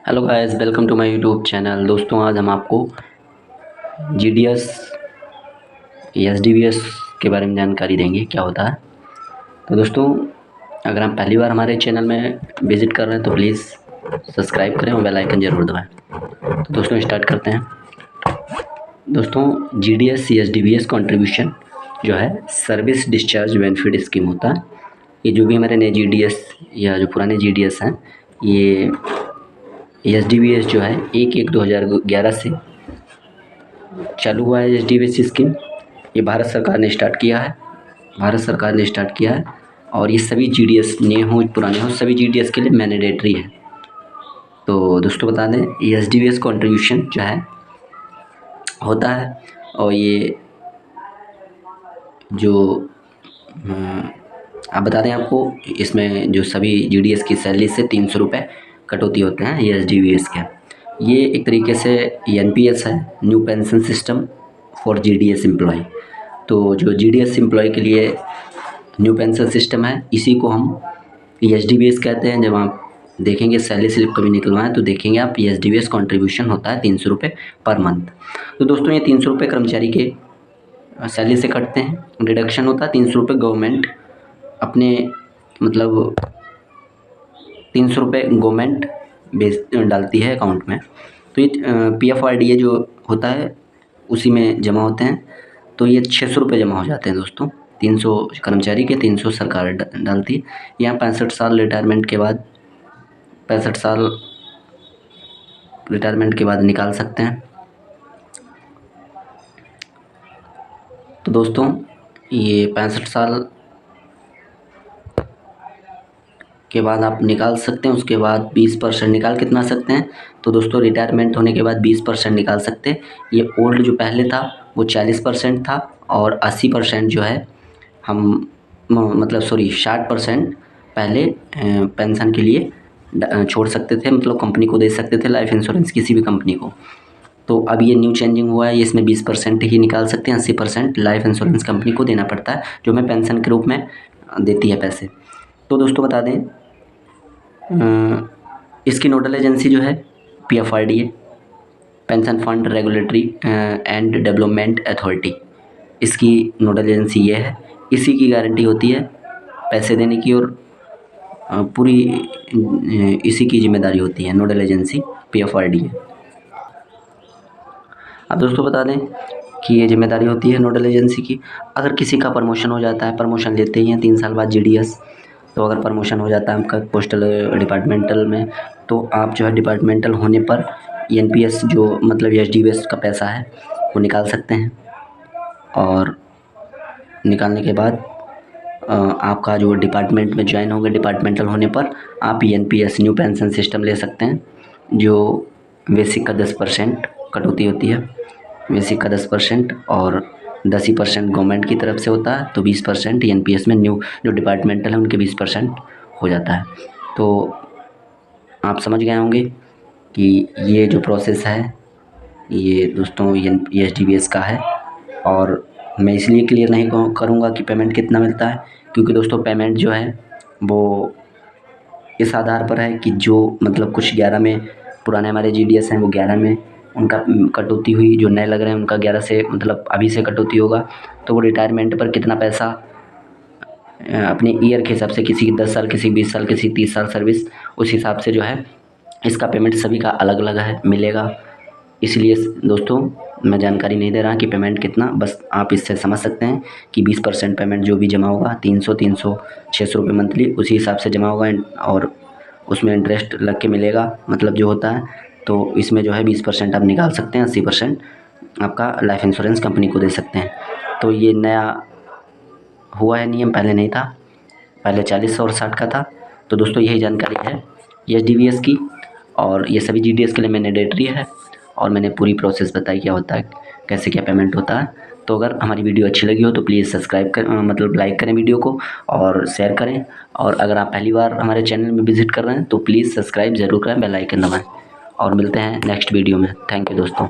Hello guys, welcome to my YouTube channel. दोस्तों, आज हम आपको जीडीएस एसडीवीएस के बारे में जानकारी देंगे क्या होता है। तो दोस्तों, अगर आप पहली बार हमारे चैनल में विज़िट कर रहे हैं तो प्लीज़ सब्सक्राइब करें और बेल आइकन ज़रूर दबाएं। तो दोस्तों, स्टार्ट करते हैं। दोस्तों, जीडीएस एसडीवीएस कंट्रीब्यूशन जो है सर्विस डिस्चार्ज बेनिफिट स्कीम होता है। ये जो भी हमारे नए जीडीएस या जो पुराने जीडीएस हैं, ये एसडीवीएस जो है 1/1/2011 से चालू हुआ है। एसडीवीएस स्कीम ये भारत सरकार ने स्टार्ट किया है और ये सभी जीडीएस नए हों पुराने हों, सभी जीडीएस के लिए मैंडेटरी है। तो दोस्तों, बता दें एसडीवीएस कंट्रीब्यूशन जो है होता है और ये जो आप बता दें आपको, इसमें जो सभी जीडीएस की सैलरी से 300 रुपये कटौती होते हैं ये एसडीवीएस के। ये एक तरीके से एनपीएस है, new pension system for GDS employ. तो जो जीडीएस एम्प्लॉय के लिए न्यू पेंशन सिस्टम है, इसी को हम एसडीवीएस कहते हैं। जब आप देखेंगे सैलरी स्लिप कभी निकलवाएं तो देखेंगे आप एसडीवीएस कंट्रीब्यूशन होता है 300 रुपये पर मंथ। तो दोस्तों, ये 300 रुपये कर्मचारी के सैलरी से कटते हैं, डिडक्शन होता है 300 रुपये। गवर्नमेंट अपने मतलब 300 रुपये गवर्नमेंट डालती है अकाउंट में। तो ये पीएफआरडीए जो होता है उसी में जमा होते हैं। तो ये 600 रुपये जमा हो जाते हैं दोस्तों। 300 कर्मचारी के, 300 सरकार डालती है। यहाँ 65 साल रिटायरमेंट के बाद निकाल सकते हैं। तो दोस्तों, ये 65 साल के बाद आप निकाल सकते हैं। उसके बाद 20% निकाल कितना सकते हैं? तो दोस्तों, रिटायरमेंट होने के बाद 20% निकाल सकते हैं। ये ओल्ड जो पहले था वो 40% था और 80% जो है हम 60% पहले पेंशन के लिए छोड़ सकते थे, मतलब कंपनी को दे सकते थे, लाइफ इंश्योरेंस किसी भी कंपनी को। तो अब ये न्यू चेंजिंग हुआ है, इसमें 20% ही निकाल सकते हैं। 80% लाइफ इंश्योरेंस कंपनी को देना पड़ता है, जो हमें पेंशन के रूप में देती है पैसे। तो दोस्तों, बता दें इसकी नोडल एजेंसी जो है PFRDA, pension fund regulatory and development authority, इसकी नोडल एजेंसी ये है। इसी की गारंटी होती है पैसे देने की और पूरी इसी की जिम्मेदारी होती है, नोडल एजेंसी पीएफआरडीए। अब दोस्तों, बता दें कि ये जिम्मेदारी होती है नोडल एजेंसी की। अगर किसी का प्रमोशन हो जाता है, प्रमोशन लेते ही हैं 3 साल बाद जीडीएस, तो अगर प्रमोशन हो जाता है आपका पोस्टल डिपार्टमेंटल में, तो आप जो है डिपार्टमेंटल होने पर एनपीएस जो मतलब एसडीवीएस का पैसा है वो निकाल सकते हैं। और निकालने के बाद आपका जो डिपार्टमेंट में ज्वाइन होंगे, डिपार्टमेंटल होने पर आप एनपीएस न्यू पेंशन सिस्टम ले सकते हैं, जो बेसिक का 10% कटौती होती है। बेसिक का 10% और 10% गवर्नमेंट की तरफ से होता है, तो 20% एनपीएस में न्यू जो डिपार्टमेंटल है उनके 20% हो जाता है। तो आप समझ गए होंगे कि ये जो प्रोसेस है ये दोस्तों एसडीवीएस का है। और मैं इसलिए क्लियर नहीं करूँगा कि पेमेंट कितना मिलता है, क्योंकि दोस्तों पेमेंट जो है वो इस आधार पर है कि जो मतलब कुछ 11 में पुराने हमारे जीडीएस हैं वो 11 में उनका कटौती हुई, जो नए लग रहे हैं उनका 11 से मतलब अभी से कटौती होगा। तो वो रिटायरमेंट पर कितना पैसा अपने ईयर के हिसाब से, किसी की 10 साल, किसी 20 साल, किसी 30 साल सर्विस, उस हिसाब से जो है इसका पेमेंट सभी का अलग अलग है मिलेगा। इसलिए दोस्तों, मैं जानकारी नहीं दे रहा कि पेमेंट कितना, बस आप इससे समझ सकते हैं कि 20% पेमेंट जो भी जमा होगा 300 600 रुपये मंथली, उसी हिसाब से जमा होगा और उसमें इंटरेस्ट लग के मिलेगा, मतलब जो होता है। तो इसमें जो है 20% आप निकाल सकते हैं, 80% आपका लाइफ इंश्योरेंस कंपनी को दे सकते हैं। तो ये नया हुआ है नियम, पहले नहीं था, पहले 40 और 60 का था। तो दोस्तों, यही जानकारी है एसडीवीएस की, और ये सभी जीडीएस के लिए मैंडेटरी है। और मैंने पूरी प्रोसेस बताई क्या होता है, कैसे क्या पेमेंट होता है। तो अगर हमारी वीडियो अच्छी लगी हो तो प्लीज़ सब्सक्राइब कर लाइक करें वीडियो को और शेयर करें। और अगर आप पहली बार हमारे चैनल में विज़िट कर रहे हैं तो प्लीज़ सब्सक्राइब ज़रूर करें, बेल आइकन दबाएं। और मिलते हैं नेक्स्ट वीडियो में। थैंक यू दोस्तों।